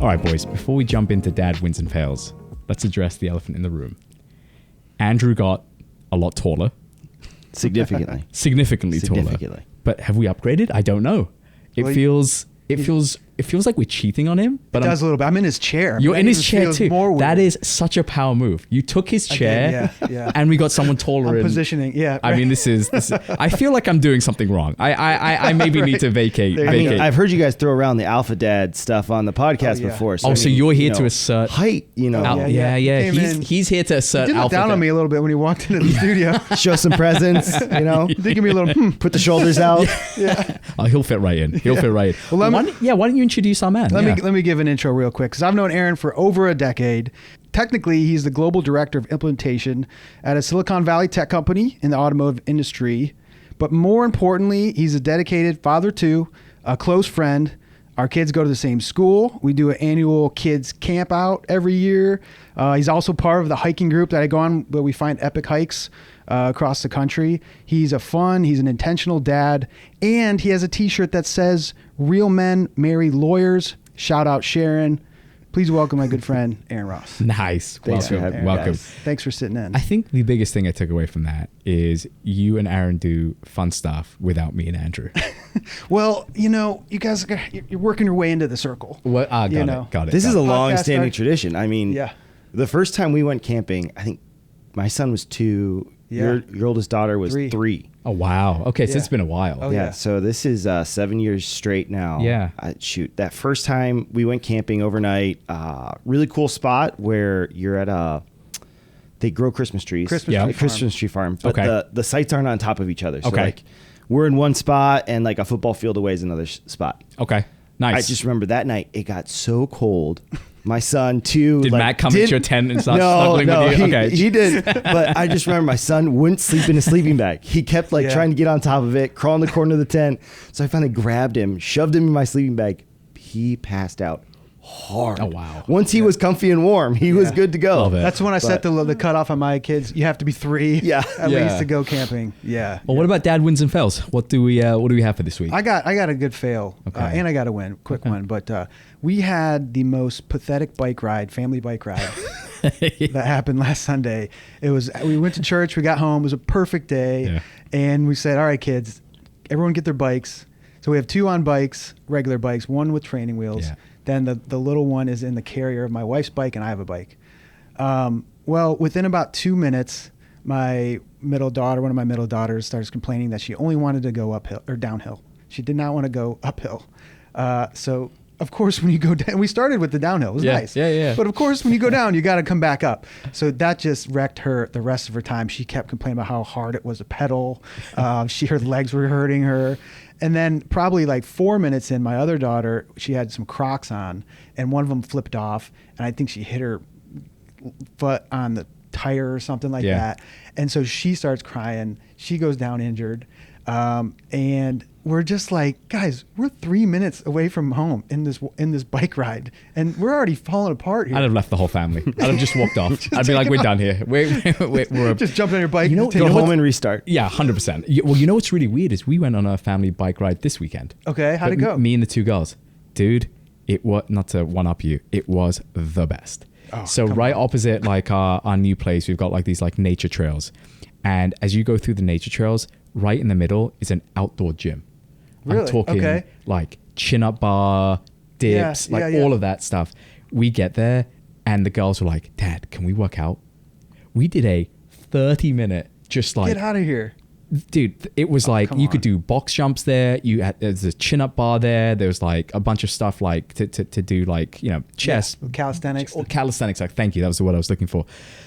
All right, boys, before we jump into dad wins and fails, let's address the elephant in the room. Andrew got a lot taller. Significantly taller. But have we upgraded? I don't know. It feels like we're cheating on him. But it does a little bit. I'm in his chair. You're in his chair too. That is such a power move. You took his chair, and we got someone taller. I'm positioning. Yeah. Right. I mean, this is. I feel like I'm doing something wrong. I maybe need to vacate. I mean, I've heard you guys throw around the Alpha Dad stuff on the podcast before. So, so you're here to assert height. He's here to assert. He did look down on me a little bit when he walked into the studio. Show some presence. They give me a little. Put the shoulders out. Yeah. Oh, he'll fit right in. He'll fit right in. Well, why don't you introduce our man? Let me give an intro real quick, because I've known Aaron for over a decade. Technically, he's the global director of implementation at a Silicon Valley tech company in the automotive industry. But more importantly, he's a dedicated father to a close friend. Our kids go to the same school. We do an annual kids camp out every year. He's also part of the hiking group that I go on where we find epic hikes across the country. He's an intentional dad, and he has a t-shirt that says, "Real men marry lawyers." Shout out Sharon. Please welcome my good friend, Aaron Ross. Nice. Welcome. Guys. Thanks for sitting in. I think the biggest thing I took away from that is you and Aaron do fun stuff without me and Andrew. Well, you guys, you're working your way into the circle. Got it. This is a long-standing tradition. I mean, yeah. The first time we went camping, I think my son was 2. Yeah. Your oldest daughter was 3. Oh, wow. Okay, so it's been a while. Oh, yeah. So this is 7 years straight now. Yeah. That first time we went camping overnight, really cool spot where you're at they grow Christmas trees. Christmas tree farm. But the sites aren't on top of each other. So like we're in one spot and like a football field away is another spot. Okay. Nice. I just remember that night it got so cold. My son too. Did Matt come into your tent and start snuggling with you? Okay. He did. But I just remember my son wouldn't sleep in a sleeping bag. He kept trying to get on top of it, crawl in the corner of the tent. So I finally grabbed him, shoved him in my sleeping bag. He passed out hard. Oh, wow. Once he was comfy and warm, he was good to go. Love it. That's when I set the cutoff on my kids. You have to be 3 at least to go camping. Yeah. Well, what about dad wins and fails? What do we have for this week? I got a good fail, and I got a win, quick one. But we had the most pathetic family bike ride that happened last Sunday. We went to church, we got home, it was a perfect day, and we said, all right, kids, everyone get their bikes. So we have 2 on bikes, regular bikes, 1 with training wheels. Yeah. Then the little one is in the carrier of my wife's bike, and I have a bike. Well, within about 2 minutes, one of my middle daughters, starts complaining that she only wanted to go uphill or downhill. She did not want to go uphill. So of course, when you go down, we started with the downhill. It was nice. Yeah. But of course, when you go down, you got to come back up. So that just wrecked her the rest of her time. She kept complaining about how hard it was to pedal. Her legs were hurting her. And then probably like 4 minutes in, my other daughter, she had some Crocs on, and one of them flipped off, and I think she hit her foot on the tire or something like that. And so she starts crying. She goes down injured. And we're just like, guys, we're 3 minutes away from home in this bike ride, and we're already falling apart here. I'd have left the whole family. I'd have just walked off. I'd be like, we're done here. We're just jumped on your bike. Go home and restart. Yeah, 100%. Well, you know what's really weird is we went on a family bike ride this weekend. Okay, how'd it go? Me and the 2 girls. Dude, it was, not to one-up you, it was the best. Oh, so right opposite like our new place, we've got like these like nature trails. And as you go through the nature trails, right in the middle is an outdoor gym. Really? I'm talking like chin-up bar, dips, all of that stuff. We get there and the girls were like, Dad, can we work out? We did a 30-minute just like... Get out of here. Dude, it was like you could do box jumps there. There's a chin-up bar there. There's like a bunch of stuff like to do like, chest. Yeah, calisthenics. Or calisthenics. Like, thank you. That was the word I was looking for.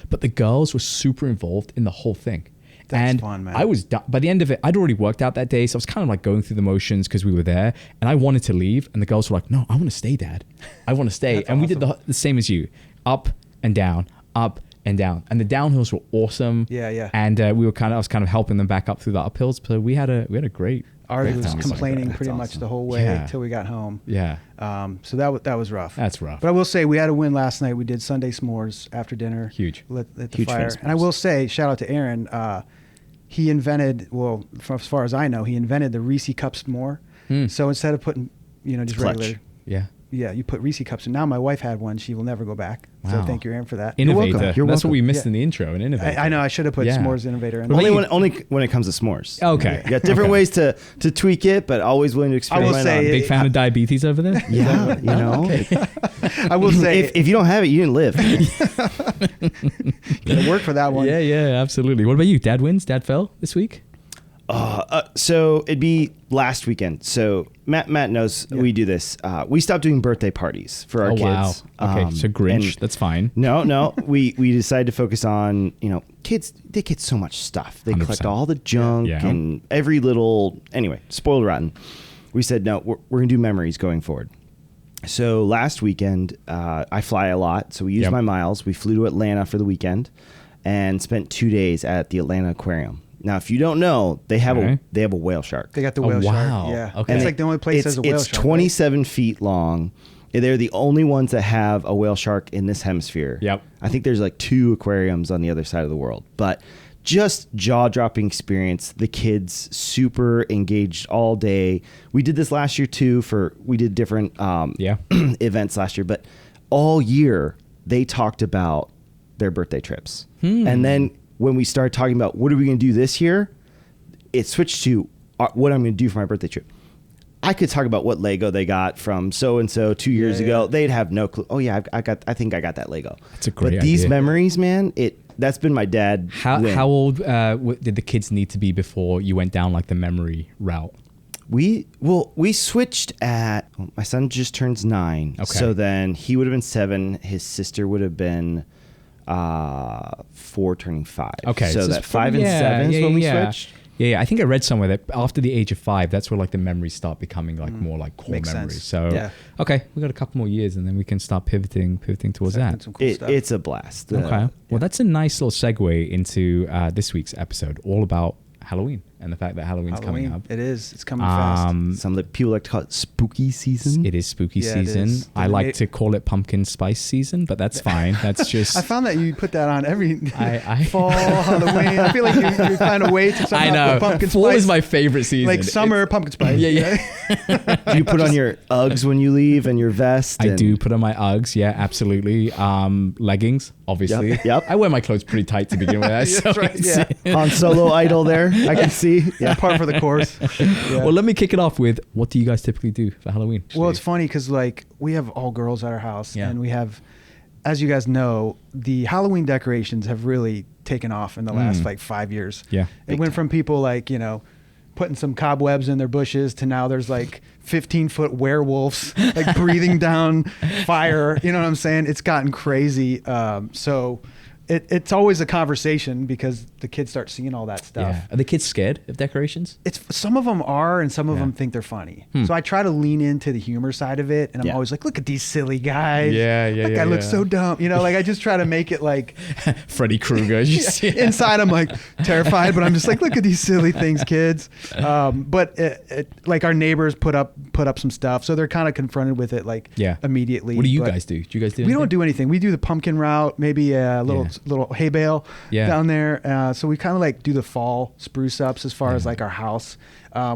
But the girls were super involved in the whole thing. That's fun, man. I was done. By the end of it, I'd already worked out that day. So I was kind of like going through the motions because we were there. And I wanted to leave. And the girls were like, no, I want to stay, Dad. I want to stay. And we did the same as you. Up and down, up and down. And the downhills were awesome. Yeah. And I was kind of helping them back up through the uphills. So we had a great... Ours was complaining pretty much the whole way until we got home. Yeah. So that was rough. That's rough. But I will say we had a win last night. We did Sunday s'mores after dinner. Huge. Lit the Huge fire. And I will say, shout out to Aaron. He invented, as far as I know, he invented the Reese cup s'more. So instead of putting, just Clutch. regular you put Reese cups in. Now my wife had one. She will never go back. Wow. So thank you, Aaron, for that. Innovator. You're That's welcome. what we missed in the intro. An innovator. I know. I should have put s'mores innovator in. Only when it comes to s'mores. Okay. You got different ways to tweak it, but always willing to experiment. I will say, big fan of diabetes over there. Yeah, you know. Okay. I will say, if you don't have it, you didn't live. Gotta work for that one. Yeah, absolutely. What about you? Dad wins? Dad fell this week? So it'd be last weekend. So Matt knows we do this. We stopped doing birthday parties for our kids. Wow. Okay, so Grinch, that's fine. No. We decided to focus on, kids. They get so much stuff. They 100%. collect all the junk and every little. Anyway, spoiled rotten. We said no. We're gonna do memories going forward. So last weekend, I fly a lot, so we used my miles. We flew to Atlanta for the weekend and spent 2 days at the Atlanta Aquarium. Now, if you don't know, they have a whale shark. They got the whale wow. shark. Yeah. Okay. It's like the only place that has a whale shark. It's 27 feet long. They're the only ones that have a whale shark in this hemisphere. Yep. I think there's like 2 aquariums on the other side of the world. But just jaw-dropping experience. The kids super engaged all day. We did this last year too. We did different events last year, but all year they talked about their birthday trips. And then when we started talking about what are we going to do this year, it switched to what I'm going to do for my birthday trip. I could talk about what Lego they got from so-and-so 2 years ago. They'd have no clue. Oh yeah, I think I got that Lego. That's a great idea. But these memories, man, that's been my dad. How old did the kids need to be before you went down like the memory route? We switched at my son just turns 9. Okay. So then he would have been 7. His sister would have been 4 turning 5. Okay. So that 5 and 7 is when we switched. Yeah, I think I read somewhere that after the age of 5, that's where like the memories start becoming like more like core Makes memories. sense. So okay, we got a couple more years, and then we can start pivoting towards that. Some cool stuff. It's a blast. Okay, well that's a nice little segue into this week's episode, all about Halloween and the fact that Halloween's coming up. It is. It's coming fast. Some people like to call it spooky season. It is spooky season. I like to call it pumpkin spice season, but that's fine. That's just. I found that you put that on every fall, Halloween. I feel like you find a way to somehow put pumpkin fall spice. Fall is my favorite season. Like summer pumpkin spice. Yeah. Do you put on your Uggs when you leave and your vest? I do put on my Uggs. Yeah, absolutely. Leggings, obviously. Yep. I wear my clothes pretty tight to begin with. That's right. Yeah. On Solo Idol there, I can see. Yeah, par for the course. Yeah. Well, let me kick it off with, what do you guys typically do for Halloween? Well, it's funny because like we have all girls at our house, and we have, as you guys know, the Halloween decorations have really taken off in the last like 5 years. Yeah, it went from people like putting some cobwebs in their bushes to now there's like 15-foot werewolves like breathing down fire. You know what I'm saying? It's gotten crazy. So it's always a conversation because the kids start seeing all that stuff. Yeah. Are the kids scared of decorations? Some of them are, and some of them think they're funny. So I try to lean into the humor side of it, and I'm always like, look at these silly guys. That guy looks so dumb. Like I just try to make it like Freddy Krueger. Inside I'm like terrified, but I'm just like, look at these silly things, kids. But like our neighbors put up some stuff, so they're kind of confronted with it like immediately. What do you guys do? Do you guys do anything? We don't do anything. We do the pumpkin route, maybe a little hay bale down there. So we kind of like do the fall spruce ups as far as like our house.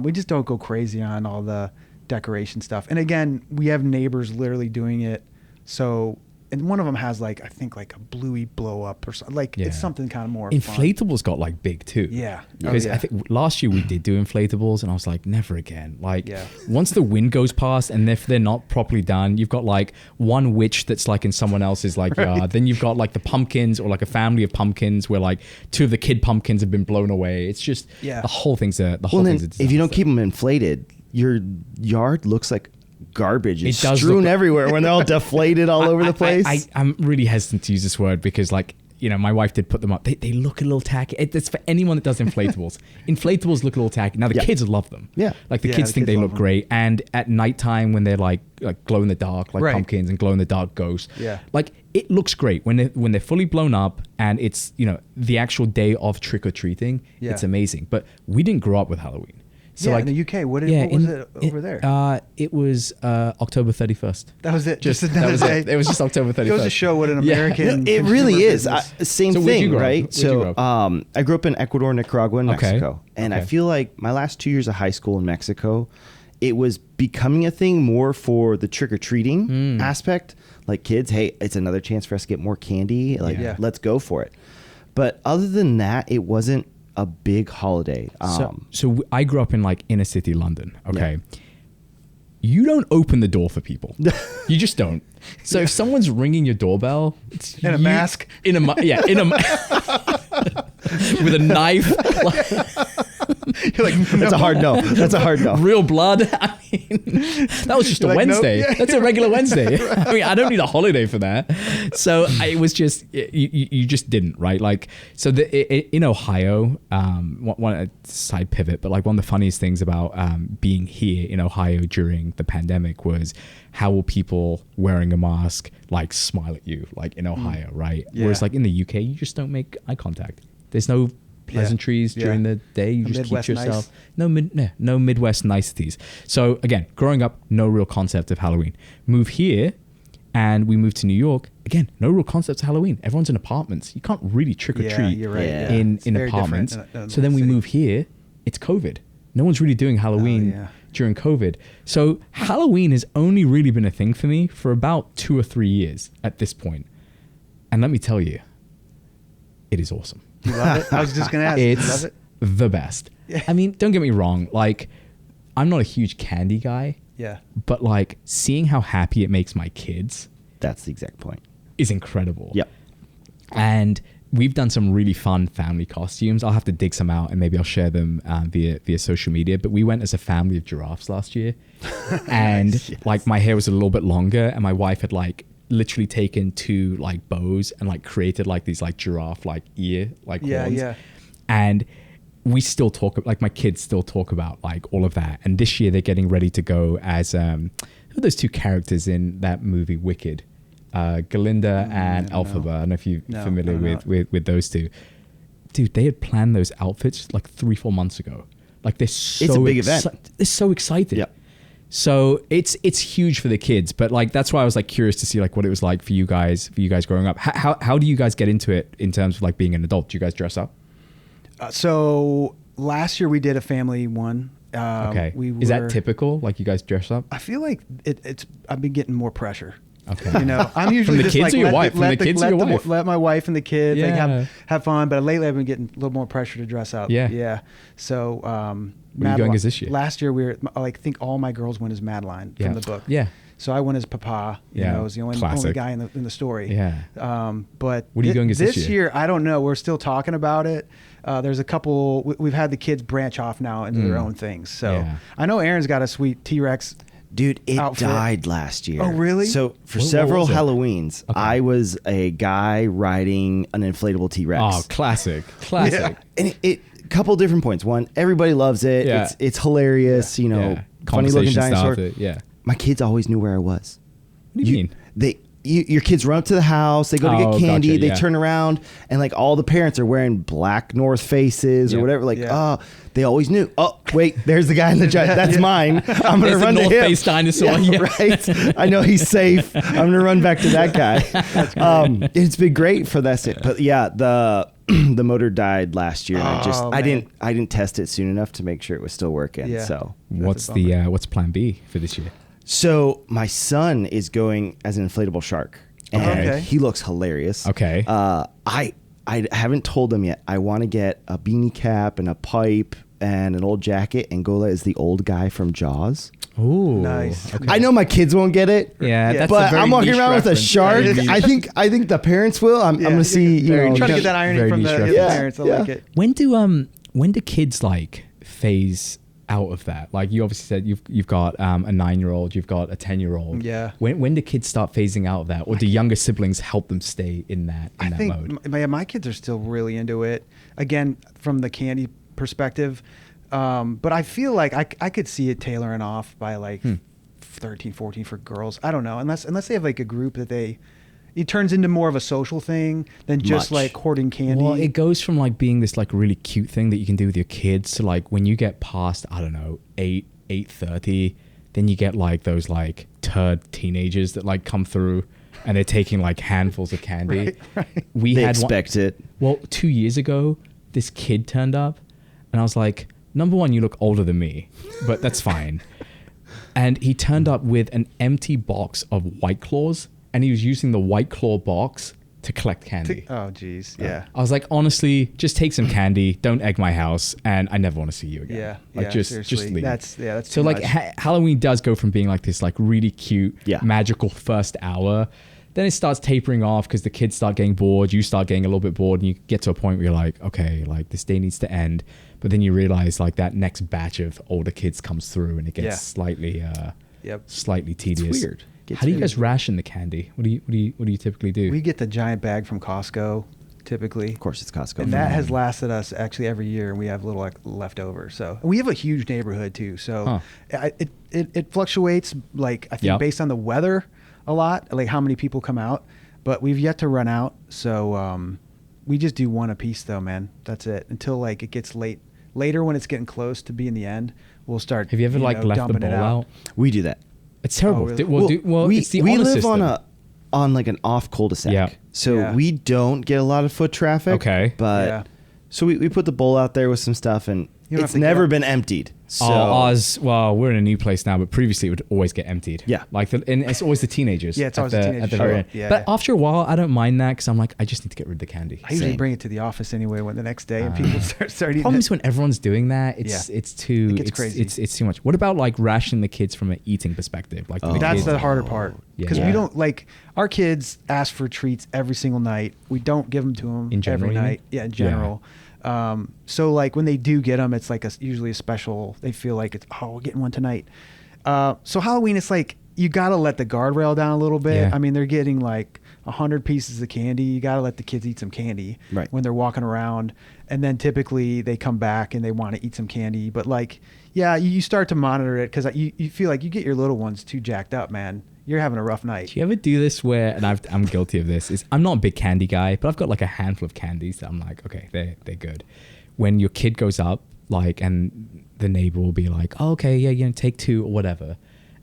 We just don't go crazy on all the decoration stuff. And again, we have neighbors literally doing it. So, and one of them has like, I think like a bluey blow up or something. Like it's something kind of more Inflatables fun. got like big too. Yeah. Because I think last year we did do inflatables and I was like, never again. Like once the wind goes past and if they're not properly done, you've got like one witch that's like in someone else's like yard. Then you've got like the pumpkins or like a family of pumpkins where like 2 of the kid pumpkins have been blown away. It's just the whole thing's a disaster. If you don't keep them inflated, your yard looks like garbage. It's strewn everywhere when they're all deflated all over the place. I'm really hesitant to use this word because like, my wife did put them up. They look a little tacky. It's for anyone that does inflatables. Inflatables look a little tacky. Now the kids love them. Yeah. Like the kids think they look great. And at nighttime when they're like glow in the dark, like pumpkins and glow in the dark ghosts. Yeah. Like it looks great when they're fully blown up and it's, the actual day of trick or treating. Yeah. It's amazing. But we didn't grow up with Halloween. So in the UK, what was it over there? It was October 31st. That was it. Just another day. It was just October 31st. It goes to show what an American. It really is. Same thing, right? So I grew up in Ecuador, Nicaragua, and Mexico. And I feel like my last 2 years of high school in Mexico, it was becoming a thing more for the trick-or-treating aspect. Like kids, hey, it's another chance for us to get more candy. Like, let's go for it. But other than that, it wasn't a big holiday. So I grew up in like inner city London. Okay. Yeah. You don't open the door for people. You just don't. So if someone's ringing your doorbell, it's in a mask, with a knife. You're like, no. That's a hard no. That's a hard no. Real blood. I mean, that was just a Wednesday. Nope. That's a regular Wednesday. Right. I mean, I don't need a holiday for that. So it was just, you just didn't, right? Like, so in Ohio, one side pivot, but like one of the funniest things about being here in Ohio during the pandemic was how will people wearing a mask like smile at you, like in Ohio, right? Yeah. Whereas like in the UK, you just don't make eye contact. There's no pleasantries during the day. You just keep yourself. Nice. No Midwest niceties. So again, growing up, no real concept of Halloween. Move here, and we moved to New York. Again, no real concept of Halloween. Everyone's in apartments. You can't really trick or treat in apartments. So then we move here. It's COVID. No one's really doing Halloween during COVID. So Halloween has only really been a thing for me for about 2 or 3 years at this point. And let me tell you, it is awesome. You love it? I was just going to ask. It's you love it? The best. Yeah. I mean, don't get me wrong. Like, I'm not a huge candy guy. Yeah. But like seeing how happy it makes my kids. That's the exact point. Is incredible. Yep. And we've done some really fun family costumes. I'll have to dig some out and maybe I'll share them via social media. But we went as a family of giraffes last year. And like my hair was a little bit longer and my wife had like literally taken 2 like bows and like created like these like giraffe like ear like horns. And we still talk, like my kids still talk about like all of that. And this year they're getting ready to go as who are those 2 characters in that movie Wicked, Galinda and Elphaba. I don't know if you're familiar with those 2. Dude, they had planned those outfits like 3-4 months ago. Like it's a big event. They're so excited. Yep. So it's huge for the kids, but like that's why I was like curious to see like what it was like for you guys growing up. How do you guys get into it in terms of like being an adult? Do you guys dress up? So last year we did a family one. Okay. Is that typical? Like you guys dress up? I feel like it's. I've been getting more pressure. Okay. You know, I'm usually from the just kids like or your wife? From the kids or your wife? Let my wife and the kids like, have fun. But lately I've been getting a little more pressure to dress up. Yeah. Yeah. So what are you going as this year? Last year we were like, I think all my girls went as Madeline from the book. Yeah. So I went as Papa. You know, I was the only guy in the story. Yeah. But what are you going as this year? I don't know. We're still talking about it. There's a couple. We've had the kids branch off now into their own things. So I know Aaron's got a sweet T-Rex. Dude, it died last year. Oh, really? So for several Halloweens, I was a guy riding an inflatable T-Rex. Oh, classic. Yeah. And it couple different points. One, everybody loves it. Yeah. It's hilarious. You know, funny looking dinosaur. Yeah. My kids always knew where I was. What do you mean? Your kids run up to the house, they go to get candy, they turn around, and like all the parents are wearing black North Faces or whatever. Like, they always knew. Oh, wait, there's the guy in the giant. That's mine. I'm gonna run to him. North Face dinosaur. Right. I know he's safe. I'm gonna run back to that guy. It's been great for that. But yeah, the motor died last year. And I didn't test it soon enough to make sure it was still working. Yeah. So what's plan B for this year? So my son is going as an inflatable shark, and he looks hilarious. Okay. I haven't told him yet. I want to get a beanie cap and a pipe and an old jacket and go as the old guy from Jaws. Oh, nice. Okay. I know my kids won't get it. Yeah, that's but I'm walking around with a shark. I think the parents will. I'm gonna see. Trying to get that irony from the parents. I like it. When do kids like phase out of that? Like you obviously said you've got a 9-year-old, you've got a 10-year-old. Yeah. When do kids start phasing out of that, or do younger siblings help them stay in that mode? My kids are still really into it. Again, from the candy perspective, but I feel like I could see it tailoring off by like 13, 14 for girls. I don't know, unless they have like a group that it turns into more of a social thing than just like hoarding candy. Well, it goes from like being this like really cute thing that you can do with your kids to like when you get past, I don't know, 8:30, then you get like those like turd teenagers that like come through and they're taking like handfuls of candy. Right. They expect it. Well, 2 years ago, this kid turned up and I was like, number one, you look older than me, but that's fine. And he turned up with an empty box of White Claws, and he was using the White Claw box to collect candy. Oh, geez. Yeah. I was like, honestly, just take some candy. Don't egg my house, and I never want to see you again. Yeah. Like, just leave. That's so too like much. Halloween does go from being like this like really cute, magical first hour. Then it starts tapering off because the kids start getting bored. You start getting a little bit bored, and you get to a point where you're like, okay, like this day needs to end. But then you realize like that next batch of older kids comes through, and it gets slightly tedious. It's weird. How do you guys ration the candy? What do you typically do? We get the giant bag from Costco, typically. Of course, it's Costco. And that has lasted us actually every year, and we have little left over. So and we have a huge neighborhood too. So it fluctuates, like I think based on the weather a lot, like how many people come out. But we've yet to run out. So we just do one a piece though, man. That's it. Until like it gets late. Later when it's getting close to being the end, we'll start. Have you ever left the bowl out? We do that. It's terrible. Oh, really? It's the we honor live system. on like an off cul-de-sac. Yeah. So we don't get a lot of foot traffic. Okay. But so we put the bowl out there with some stuff, and it's never been emptied. So ours, well, we're in a new place now, but previously it would always get emptied. Yeah. And it's always the teenagers. Yeah, it's always the teenagers. At the very end. Yeah, but after a while, I don't mind that because I'm like, I just need to get rid of the candy. I usually bring it to the office anyway when the next day and people start eating problem it. is when everyone's doing that, it's too... It gets crazy. It's too much. What about like rationing the kids from an eating perspective? Like That's the harder part. Because Yeah. we don't, like, our kids ask for treats every single night. We don't give them to them In general, every you mean? night. Yeah, in general. So like when they do get them, it's like usually a special. They feel like it's we're getting one tonight. So Halloween, it's like you gotta let the guardrail down a little bit. Yeah. I mean, they're getting like 100 pieces of candy. You gotta let the kids eat some candy when they're walking around, and then typically they come back and they want to eat some candy. But like, you start to monitor it because you feel like you get your little ones too jacked up, man. You're having a rough night. Do you ever do this where, and I'm guilty of this, is I'm not a big candy guy, but I've got like a handful of candies that I'm like, okay, they're good. When your kid goes up, like, and the neighbor will be like, oh, okay, yeah, take two or whatever,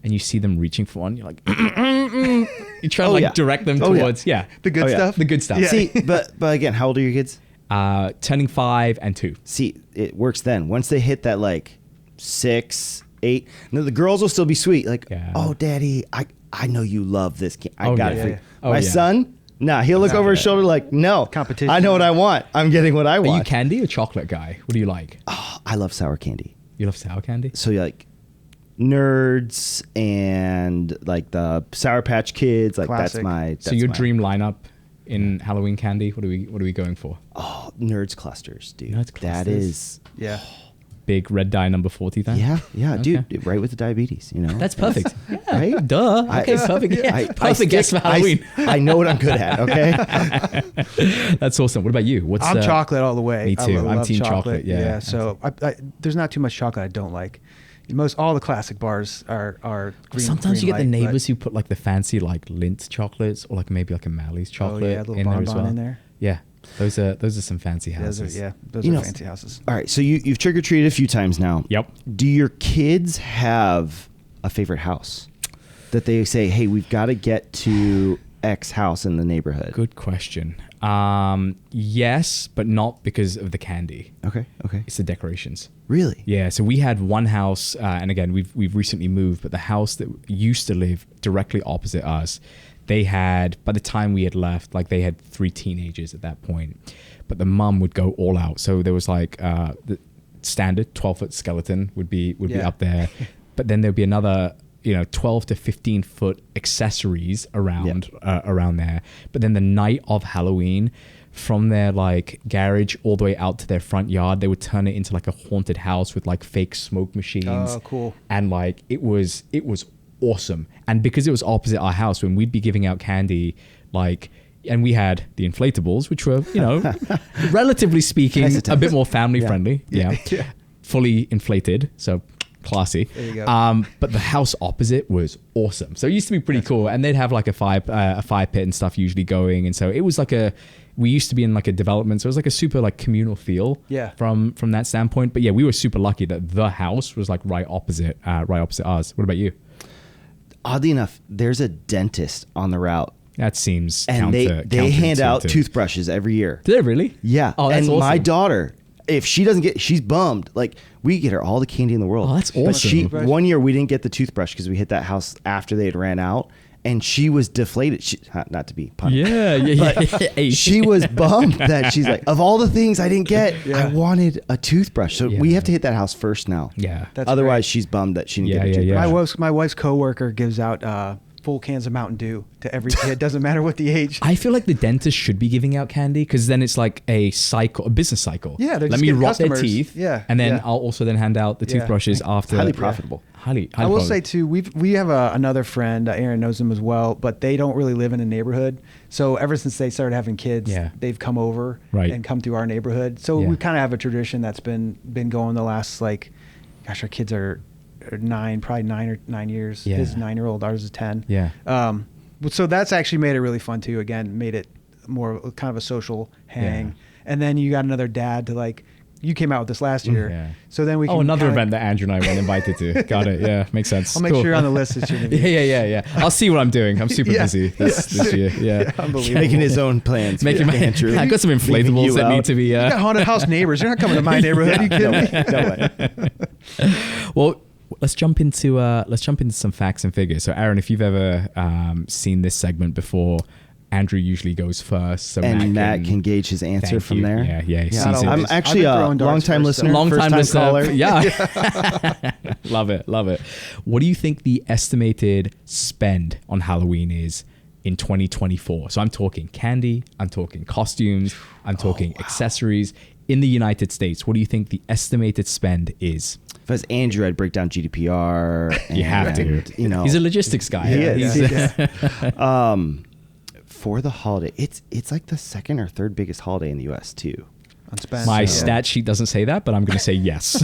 and you see them reaching for one, you're like, you try to direct them towards, the good stuff. The good stuff. Yeah. See, but again, how old are your kids? Turning 5 and 2. See, it works then. Once they hit that like 6, 8, no, the girls will still be sweet. Like, oh, daddy, I know you love this. I got it for you. My son, he'll look over his shoulder like, no. Competition. I know what I want. I'm getting what I want. Are you candy or chocolate guy? What do you like? Oh, I love sour candy. You love sour candy? So like Nerds and like the Sour Patch Kids. Like Classic. So your dream lineup in Halloween candy, what are we going for? Oh, Nerds clusters, dude. Nerds clusters. That is big red dye number 40 then? Yeah, okay. Dude, right with the diabetes, you know? That's perfect. Right? Duh. Okay, perfect. Perfect guess for Halloween. I know what I'm good at, okay? That's awesome. What about you? I'm chocolate all the way. Me too. I I'm love team chocolate. Yeah. So there's not too much chocolate I don't like. All the classic bars are green. Sometimes green you get the light, neighbors who put like the fancy like Lindt chocolates or like maybe like a Mally's chocolate a little in there as bonbon well. in there. Yeah. Those are some fancy houses. Those are fancy houses. All right, so you've trick-or-treated a few times now. Yep. Do your kids have a favorite house that they say, hey, we've got to get to X house in the neighborhood? Good question. Yes, but not because of the candy. Okay. It's the decorations. Really? Yeah. So we had one house, and again, we've recently moved, but the house that used to live directly opposite us, they had, by the time we had left, like they had 3 teenagers at that point, but the mum would go all out. So there was like the standard 12-foot skeleton would be up there, but then there'd be another 12 to 15 foot accessories around there. But then the night of Halloween, from their like garage all the way out to their front yard, they would turn it into like a haunted house with like fake smoke machines. Oh, cool. And like it was awesome. And because it was opposite our house, when we'd be giving out candy, like, and we had the inflatables, which were, relatively speaking, a bit more family friendly. Yeah. Fully inflated. So classy. There you go. But the house opposite was awesome. So it used to be pretty cool. And they'd have like a fire pit and stuff usually going. And so it was like we used to be in like a development. So it was like a super like communal feel from that standpoint. But yeah, we were super lucky that the house was like right opposite ours. What about you? Oddly enough, there's a dentist on the route. That seems and they hand out toothbrushes every year. Do they really? Yeah. Oh, that's and awesome. my daughter If she doesn't get, she's bummed. Like, we get her all the candy in the world. Oh, that's awesome. One year we didn't get the toothbrush because we hit that house after they had ran out, and she was deflated. Not to be punny. Yeah. She was bummed that she's like, of all the things I didn't get, I wanted a toothbrush. So we have to hit that house first now. Yeah. Otherwise, she's bummed that she didn't get a toothbrush. My wife's coworker gives out full cans of Mountain Dew to every kid. Doesn't matter what the age. I feel like the dentist should be giving out candy because then it's like a business cycle. Yeah, let me rot their teeth. Yeah, and then I'll also then hand out the toothbrushes after. Highly profitable. Highly I will say too, we have another friend. Aaron knows him as well, but they don't really live in a neighborhood. So ever since they started having kids, they've come over and come through our neighborhood. So we kind of have a tradition that's been going the last our kids are 9 years. Yeah. His 9-year-old, ours is 10. Yeah. So that's actually made it really fun too. Again, made it more kind of a social hang. Yeah. And then you got another dad to you came out with this last year. Yeah. So then we can another event that Andrew and I weren't invited to. Got it. Yeah. Makes sense. I'll make sure you're on the list this year. Yeah. I'll see what I'm doing. I'm super busy this year. Yeah. Unbelievable. Making his own plans. I got some inflatables that need to be. You got haunted house neighbors. You're not coming to my neighborhood. Are you kidding me? No way. Well, let's jump into some facts and figures. So, Aaron, if you've ever seen this segment before, Andrew usually goes first, so Matt can gauge his answer from there. Yeah. I'm actually a long-time listener, long-time listener. Caller. Yeah, love it. What do you think the estimated spend on Halloween is in 2024? So I'm talking candy, I'm talking costumes, I'm talking accessories in the United States. What do you think the estimated spend is? If I was Andrew, I'd break down GDPR. You have to. He's a logistics guy. He is. For the holiday, it's like the second or third biggest holiday in the U.S. too. My stat sheet doesn't say that, but I'm going to say yes.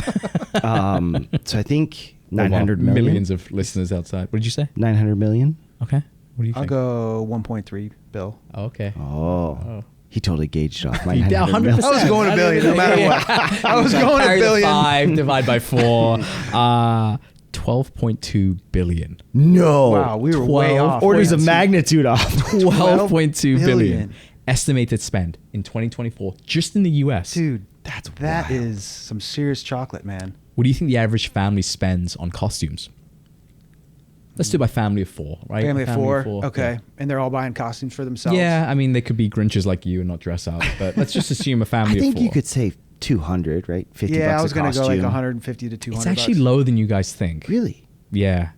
So I think 900 million. Millions of listeners outside. What did you say? 900 million. Okay. What do you think? I'll go 1.3 bill. Oh, okay. Oh. He totally gauged it off. 100%. I was going a billion no matter what. I was going a billion. 5 divide by 4. 12.2 billion. No. Wow, we were way off. Orders of magnitude off. 12.2 billion estimated spend in 2024 just in the US. Dude, that wild. is some serious chocolate, man. What do you think the average family spends on costumes? Let's do it by family of 4, right? Family of 4. Okay. Yeah. And they're all buying costumes for themselves. Yeah, I mean, they could be Grinches like you and not dress up, but let's just assume a family of 4. I think you could save 200, right? 50 bucks a costume. Yeah, I was going to go like 150 to 200. It's actually lower than you guys think. Really? Yeah.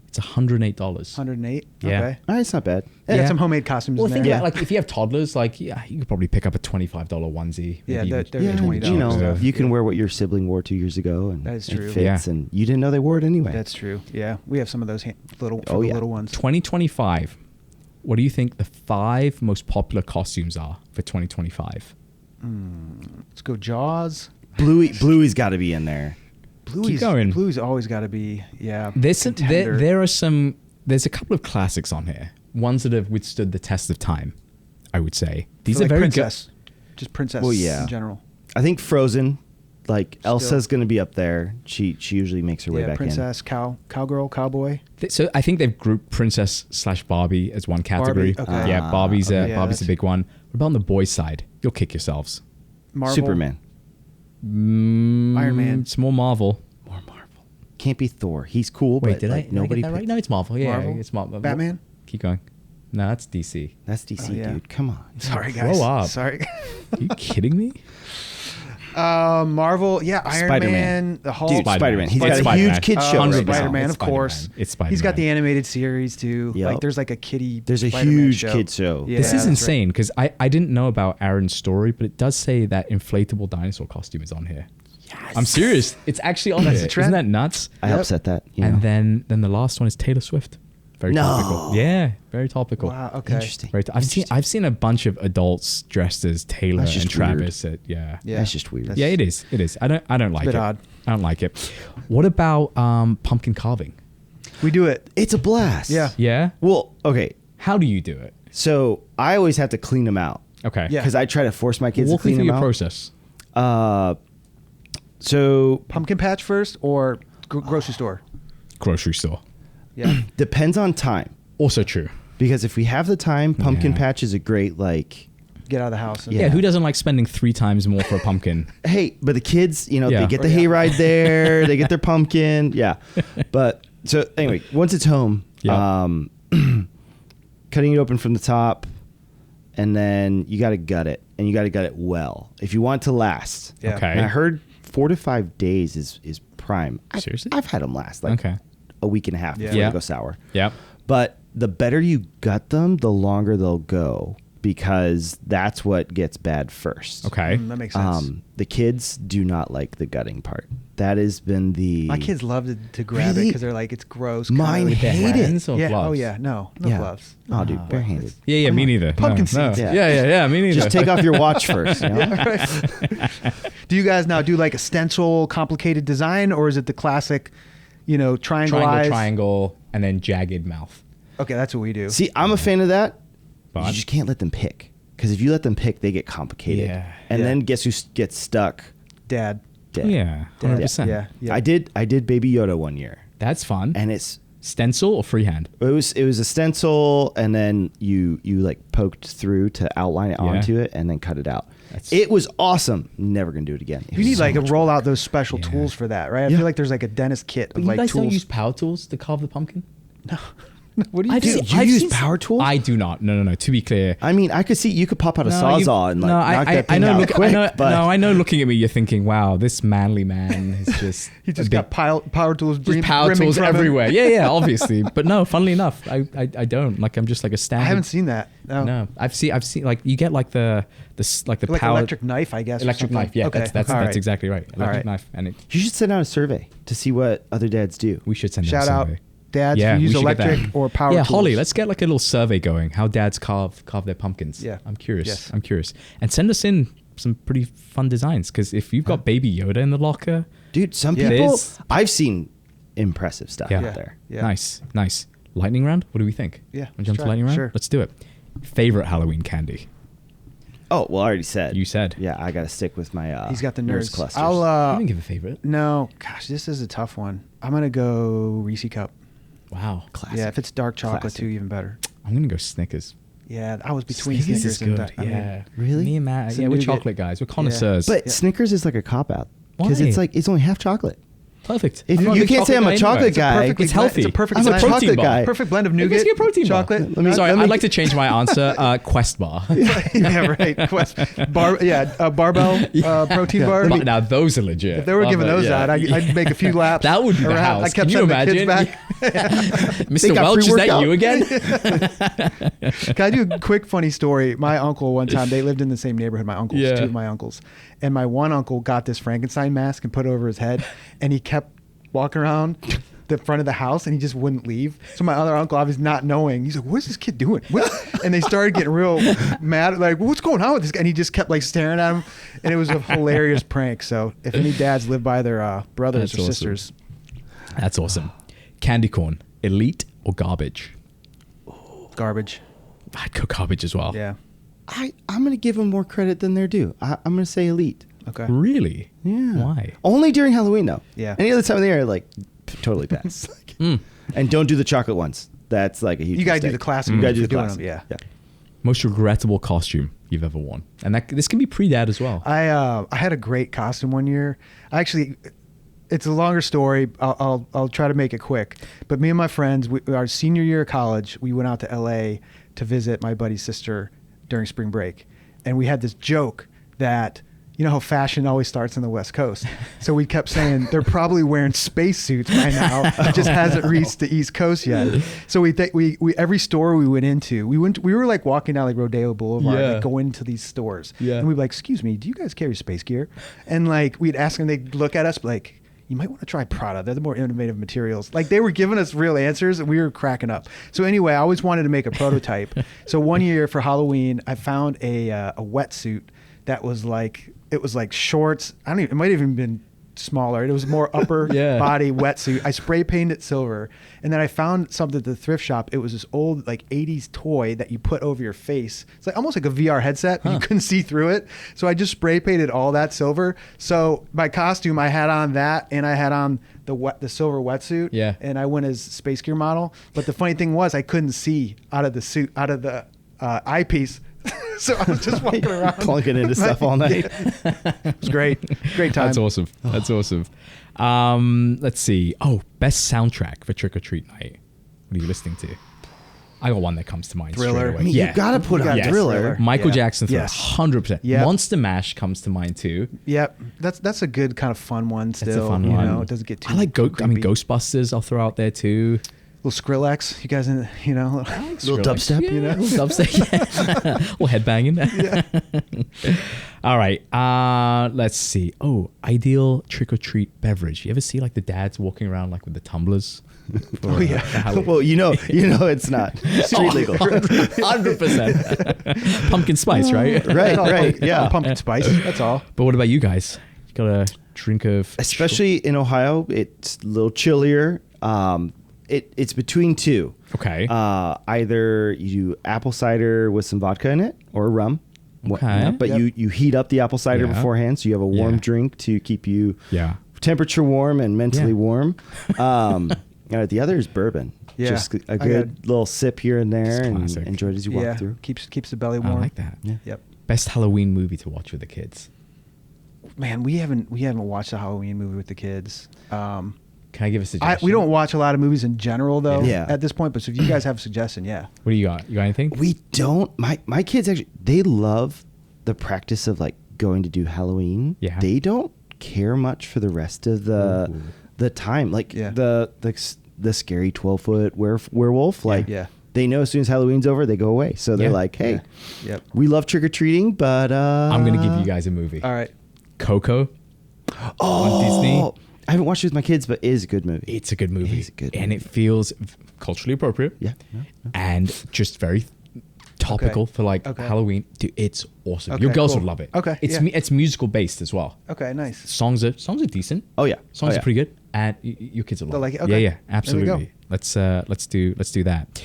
It's $108. 108? Yeah. Okay. All right, it's not bad. Yeah, got some homemade costumes in there. Think about, if you have toddlers, you could probably pick up a $25 onesie. Yeah, they're $20. You can wear what your sibling wore 2 years ago, and that is true. It fits, and you didn't know they wore it anyway. That's true. Yeah, we have some of those little ones. 2025. What do you think the 5 most popular costumes are for 2025? Let's go Jaws. Bluey's got to be in there. Bluey's always got to be, yeah. There's a couple of classics on here. Ones that have withstood the test of time, I would say. These are very princess. Just princess in general. I think Frozen, Elsa's going to be up there. She usually makes her way back princess, in. cowgirl, cowboy. So I think they've grouped princess / Barbie as one category. Barbie, okay. Yeah, Barbie's a big one. What about on the boys' side? You'll kick yourselves. Marvel. Superman. Iron Man. It's more Marvel. More Marvel. Can't be Thor. He's cool, Wait, but did I get that right? No, it's Marvel. Yeah, Marvel? it's Marvel. Batman? Keep going. No, that's DC. That's DC, dude. Come on. Sorry, guys. Grow up. Sorry. Are you kidding me? Marvel, Iron Spider-Man. Man, the Hulk. Dude, Spider-Man. He's got a Spider-Man. huge kid show. Spider-Man, of course. It's Spider-Man. He's got the animated series too. Yep. There's a kiddie. There's a Spider-Man huge show. kid show. Yeah, this is insane because I didn't know about Aaron's story, but it does say that inflatable dinosaur costume is on here. Yes. I'm serious. It's actually on That's here. a trend. Isn't that nuts? I upset that. And then the last one is Taylor Swift. Very topical. Yeah, very topical. Wow. Okay. Interesting. I've seen a bunch of adults dressed as Taylor and Travis. Yeah. That's just weird. Yeah, it is. It is. I don't like it. It's a bit odd. I don't like it. What about pumpkin carving? We do it. It's a blast. Yeah. Yeah. Well, okay. How do you do it? So I always have to clean them out. Okay. Yeah. Because I try to force my kids to Walk me clean through them your out. process. So Pumpkin patch first or grocery store? Grocery store. Yeah. depends on time. Also true. Because if we have the time, pumpkin patch is a great get out of the house. And, Yeah, who doesn't like spending 3 times more for a pumpkin? Hey, but the kids, you know, Yeah. they get the hayride there. They get their pumpkin. Yeah. But so anyway, once it's home, cutting it open from the top, and then you got to gut it, and you got to gut it well if you want it to last. Yeah. Okay. And I heard 4 to 5 days is prime. Seriously? I've had them last like a week and a half before they go sour. Yep. But the better you gut them, the longer they'll go, because that's what gets bad first. Okay. That makes sense. The kids do not like the gutting part. That has been the... My kids love to grab it because they're like, it's gross. Mine With their hate it. hands or Yeah. gloves? Oh, yeah. No gloves. Oh, dude, barehanded. Yeah, me neither. Pumpkin No. seeds. Yeah, me neither. Just take off your watch first. You know? Do you guys now do like a stencil, complicated design, or is it the classic, triangle eyes? Triangle, and then jagged mouth. Okay, that's what we do. See, I'm a fan of that. But You just can't let them pick. Because if you let them pick, they get complicated. Yeah. And Yeah. then guess who gets stuck? Dad. Dead. Yeah, Dad. 100%. Yeah. I did Baby Yoda one year. That's fun. And it's... Stencil or freehand? It was a stencil, and then you like poked through to outline it onto it, and then cut it out. It was awesome. Never gonna do it again. You need like a roll out those special tools for that, right? I feel like there's like a dentist kit But of you like guys tools. don't use power tools to carve the pumpkin? No. What do you do? You use power tools? I do not. No. To be clear, I mean, I could see you could pop out a No, sawzall and like knock that thing out quick. I know. Looking at me, you're thinking, "Wow, this manly man is just He just got power tools. just power tools everywhere." Yeah, obviously. But no, funnily enough, I don't. Like, I'm just like a standard. I haven't seen that. No, I've seen like you get like the like power electric knife, I guess. or electric something. knife. Yeah, Okay. that's All right. exactly right. Electric right. knife, and You should send out a survey to see what other dads do. we should send Shout them a out, survey. dads Yeah, who we use should get that. electric or power Yeah, tools. Holly, let's get like a little survey going. How dads carve their pumpkins. Yeah. I'm curious. Yes. I'm curious. And send us in some pretty fun designs, because if you've got Baby Yoda in the locker, Dude, some Yeah. people There's- I've seen impressive stuff Yeah. out there. Yeah. nice. Lightning round. What do we think? Yeah, Wanna let's jump to try it. lightning round. Sure. Let's do it. Favorite Halloween candy? Oh, well, I already said. You said. Yeah, I got to stick with my He's got the Nerds nerds. clusters. I didn't give a favorite. No, gosh, this is a tough one. I'm gonna go Reese Cup. Wow. Classic. Yeah, if it's dark chocolate Classic. too, even better. I'm gonna go Snickers. Yeah, I was between Snickers Snickers is and good. I mean, Yeah. Really? Me and Matt. Some Yeah, we're nougat. chocolate guys. We're connoisseurs. But Yeah. Snickers is like a cop out because Why? it's like it's only half chocolate. perfect. If I'm not you big can't say I'm a guy chocolate anyway. guy, perfectly It's healthy. It's a perfect I'm a blend. chocolate protein bar. guy. Perfect blend of It nougat, gives you a protein bar. chocolate. Let me- Sorry, let me- I'd like to change my answer. Quest bar. Yeah, right. Barbell protein bar. But now those are legit. If they were giving those out, I'd make a few laps. That would be the around. house. I kept Can you sending the imagine? kids back. Mr. got Welch, is that pre-workout. you again? Can I do a quick funny story? My uncle one time, they lived in the same neighborhood, my uncles, Yeah. two of my uncles. And my one uncle got this Frankenstein mask and put it over his head, and he kept walking around the front of the house and he just wouldn't leave. So my other uncle, obviously not knowing, he's like, "What's this kid doing?" And they started getting real mad, like, "What's going on with this guy?" And he just kept like staring at him, and it was a hilarious prank. So if any dads live by their brothers That's or awesome. sisters, That's awesome. Candy corn, elite or garbage? garbage. I'd go garbage as well. Yeah. I'm going to give them more credit than they're due. I'm going to say elite. Okay. Really? Yeah. Why? Only during Halloween, though. Yeah. Any other time of the year, like, totally pass. And don't do the chocolate ones. That's like a huge You got to do mistake. the classic. You got to do for the doing classic. them, yeah. Most regrettable costume you've ever worn? And this can be pre-dad as well. I had a great costume one year. Actually, it's a longer story. I'll try to make it quick. But me and my friends, our senior year of college, we went out to L.A. to visit my buddy's sister during spring break, and we had this joke that, you know how fashion always starts on the West Coast. So we kept saying they're probably wearing spacesuits by now. It just hasn't reached the East Coast yet. So we every store we went into, we were like walking down like Rodeo Boulevard, Yeah. like going into these stores. Yeah. And we'd be like, "Excuse me, do you guys carry space gear?" And like we'd ask them, they'd look at us like, "You might want to try Prada. They're the more innovative materials." Like they were giving us real answers and we were cracking up. So anyway, I always wanted to make a prototype. So one year for Halloween, I found a wetsuit that was like, it was like shorts. It might have even been smaller. It was more upper Yeah. body wetsuit. I spray painted it silver. And then I found something at the thrift shop. It was this old like 80s toy that you put over your face. It's like almost like a VR headset. But you couldn't see through it. So I just spray painted all that silver. So my costume, I had on that and I had on the silver wetsuit. Yeah. And I went as Space Gear model. But the funny thing was I couldn't see out of the suit, out of the eyepiece. So I was just walking around. Clunking into stuff all night. It was great. Great time. That's awesome. That's awesome. Let's see. Oh, best soundtrack for Trick or Treat Night. What are you listening to? I got one that comes to mind. Thriller. Straight away. I mean, you gotta put on Thriller. Michael Jackson Thriller, Yes. 100%. Yep. Monster Mash comes to mind too. Yep. That's a good kind of fun one still. It's a fun you one. know, it doesn't get too I like creepy. Ghostbusters. I'll throw out there too. Little Skrillex. You guys in? You know. Little dubstep, yeah, you know? Little dubstep. Yeah. Little headbanging. All right. Let's see. Oh, ideal trick or treat beverage. You ever see like the dads walking around like with the tumblers? Oh yeah. Well, you know, it's not street legal. 100%. Pumpkin spice, right? Right. Yeah. Pumpkin spice. That's all. But what about you guys? You got a drink of... Especially in Ohio, it's a little chillier. It's between two. Okay. Either you do apple cider with some vodka in it or rum. Okay. Yeah, but Yep. you heat up the apple cider Yeah. beforehand, so you have a warm Yeah. drink to keep you Yeah. temperature warm and mentally Yeah. warm. The other is bourbon. Yeah. Just a I good little sip here and there, It's and classic. enjoy it as you Yeah. walk through. Keeps the belly I warm. like that. Yeah. Yep. Best Halloween movie to watch with the kids. Man, we haven't watched a Halloween movie with the kids. Can I give a suggestion? We don't watch a lot of movies in general though. Yeah. At this point, but so if you guys have a suggestion, yeah. What do you got? You got anything? We don't. My kids actually, they love the practice of like going to do Halloween. Yeah. They don't care much for the rest of the time. Like Yeah. the scary 12-foot werewolf. Like Yeah. they know as soon as Halloween's over, they go away. So they're Yeah. like, hey, Yeah. Yep. we love trick or treating, but I'm going to give you guys a movie. All right. Coco on Disney. I haven't watched it with my kids, but it is a good movie. It's a good movie. It is a good And movie. it feels culturally appropriate. Yeah. And just very topical for like Okay. Halloween. Dude, it's awesome. Okay, Your girls cool. would love it. Okay, It's yeah. it's musical based as well. Okay. Nice. Songs are decent. Oh yeah. Songs Oh, yeah. are pretty good, and your kids will They'll love like it. it? Okay. Yeah, There we absolutely. go. Let's do that.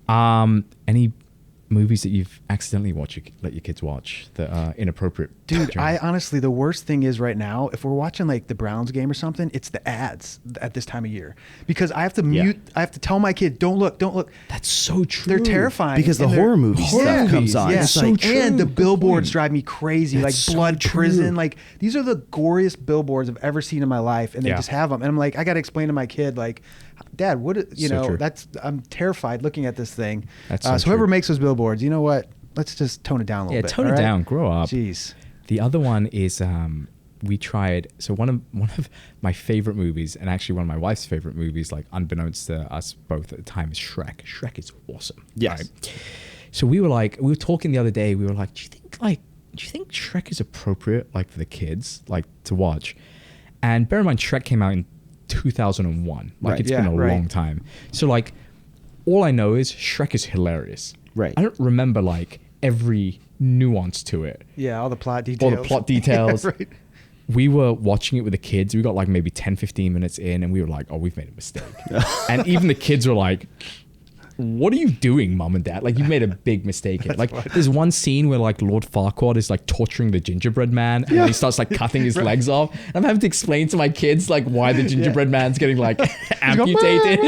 Any movies that you've accidentally let your kids watch that are inappropriate? Dude, during- I honestly, the worst thing is right now, if we're watching like the Browns game or something, it's the ads at this time of year because I have to mute. I have to tell my kid, don't look. That's so true. They're terrifying Because the and they're- horror movie stuff comes on. Yeah, It's so like, true. and the Good billboards point. drive me crazy. That's so like blood true. prison. Like these are the goriest billboards I've ever seen in my life, and they Yeah. just have them. And I'm like, I got to explain to my kid, like, Dad, you So know, true. I'm terrified looking at this thing. That's so so whoever true. makes those billboards, you know what? Let's just tone it down a little bit. Tone all it right? down. Grow up. Jeez. The other one is we tried. So one of my favorite movies, and actually one of my wife's favorite movies, like unbeknownst to us both at the time, is Shrek. Shrek is awesome. Yes. Right? So we were talking the other day. We were like, do you think Shrek is appropriate, like for the kids, like to watch? And bear in mind, Shrek came out in 2001. Like Right. it's Yeah, been a right. long time. So like, all I know is Shrek is hilarious. Right. I don't remember like every nuance to it. Yeah, all the plot details. All the plot details. Yeah, right. We were watching it with the kids. We got like maybe 10, 15 minutes in and we were like, oh, we've made a mistake. And even the kids were like, what are you doing, Mom and Dad? Like, you made a big mistake here. Like, there's one scene where like Lord Farquaad is like torturing the gingerbread man, and then he starts like cutting his legs off. And I'm having to explain to my kids like why the gingerbread man's getting like amputated.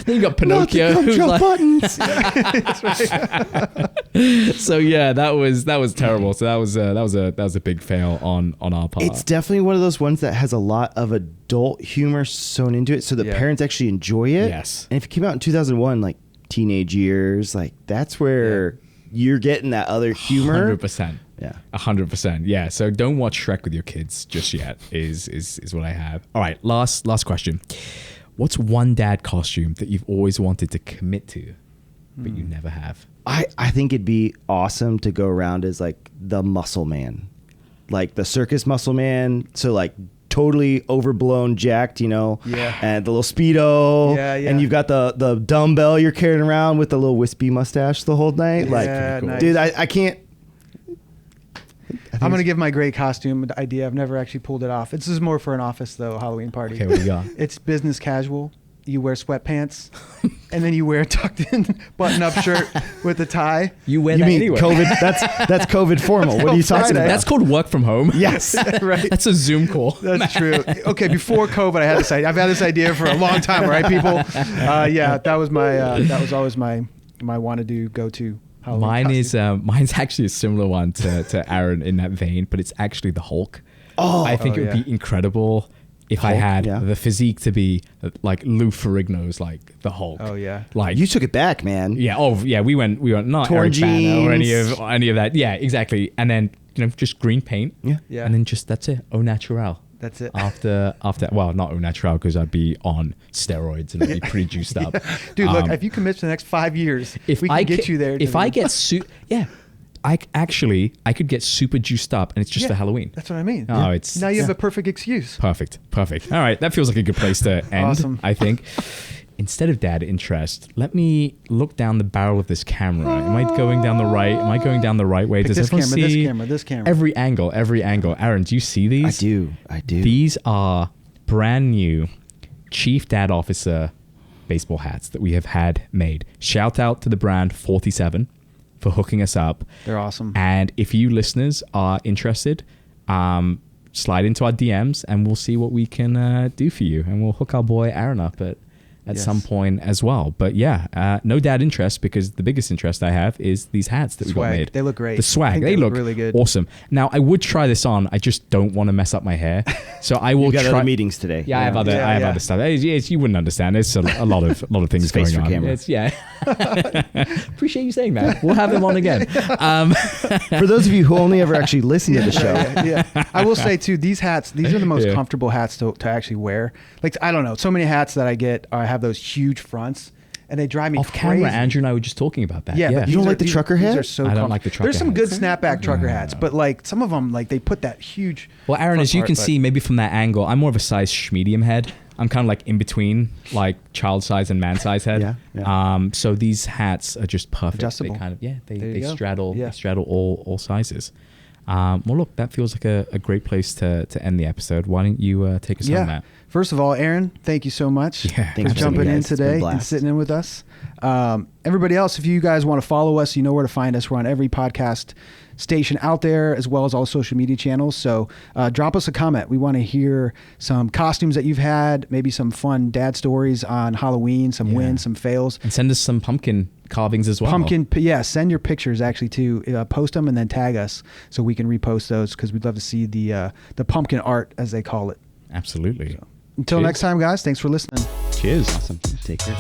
Then you got Pinocchio, who's like, buttons. so yeah, that was terrible. So that was a big fail on our part. It's definitely one of those ones that has a lot of adult humor sewn into it, so that Yeah. parents actually enjoy it. Yes. And if it came out in 2001, like teenage years, like that's where you're getting that other humor. 100%. Yeah. 100%. Yeah. So don't watch Shrek with your kids just yet. Is what I have. All right. Last question. What's one dad costume that you've always wanted to commit to, but you never have? I think it'd be awesome to go around as like the muscle man, like the circus muscle man. So like totally overblown, jacked, you know, and the little Speedo, and you've got the dumbbell you're carrying around with the little wispy mustache the whole night. Like, nice. dude, I can't. I'm gonna give my great costume idea. I've never actually pulled it off. This is more for an office though, Halloween party. Okay, what do you got? It's business casual. You wear sweatpants, and then you wear a tucked-in button-up shirt with a tie. You wear You that mean anyway. COVID? That's COVID formal. What are you talking Friday. about? That's called work from home. Yes. Right. That's a Zoom call. That's true. Okay, before COVID, I had this idea. I've had this idea for a long time, right, people? Yeah, that was always my want to do go to Mine is mine's actually a similar one to Aaron in that vein, but it's actually the Hulk. I think it would be incredible if Hulk, I had the physique to be like Lou Ferrigno's like the Hulk. Oh yeah. Like you took it back, man. Yeah. Oh yeah. We went not torn Eric jeans Bana or any of that. Yeah, exactly. And then just green paint. Yeah. And then that's it. Au naturel. That's it. After well, not au naturel because I'd be on steroids and I'd be pretty juiced up. Dude, look, if you commit to the next 5 years, we can get you there. If I get I could get super juiced up and it's just for Halloween. That's what I mean. Oh, it's now you have a perfect excuse. Perfect. All right, that feels like a good place to end. Awesome. I think. Instead of dad interest, let me look down the barrel of this camera. Am I going down the right? Am I going down the right way? Does this camera, see this camera. Every angle. Aaron, do you see these? I do. These are brand new Chief Dad Officer baseball hats that we have had made. Shout out to the brand 47 for hooking us up. They're awesome. And if you listeners are interested, slide into our DMs and we'll see what we can do for you. And we'll hook our boy Aaron up at some point as well. But no dad interest because the biggest interest I have is these hats that we got made. They look great. The swag. They look really good. Awesome. Now I would try this on. I just don't want to mess up my hair. So I will you got try other meetings today. Yeah, I have other stuff. You wouldn't understand. There's a lot of things Space going for on. Camera. Appreciate you saying that. We'll have him on again. For those of you who only ever actually listen to the show. Yeah. I will say too, these are the most comfortable hats to actually wear. Like, I don't know, so many hats that I have those huge fronts and they drive me off crazy. camera. Andrew and I were just talking about that. Yeah. You don't like the trucker hat? I don't like the trucker There's some good hats. snapback trucker hats, but like some of them, like they put that huge. Well, Aaron, as you can see, maybe from that angle, I'm more of a size medium head. I'm kind of like in between, like child size and man size head. Yeah. So these hats are just perfect. Adjustable. They kind of they straddle. straddle all sizes. Well, look, that feels like a great place to end the episode. Why don't you take us home, Matt? First of all, Aaron, thank you so much for jumping in today and sitting in with us. Everybody else, if you guys want to follow us, you know where to find us. We're on every podcast station out there as well as all social media channels. So drop us a comment. We want to hear some costumes that you've had, maybe some fun dad stories on Halloween, some wins, some fails. And send us some pumpkin carvings as well. Send your pictures actually too. Post them and then tag us so we can repost those because we'd love to see the pumpkin art as they call it. Absolutely. So, until next time, guys, thanks for listening. Cheers. Awesome. Take care.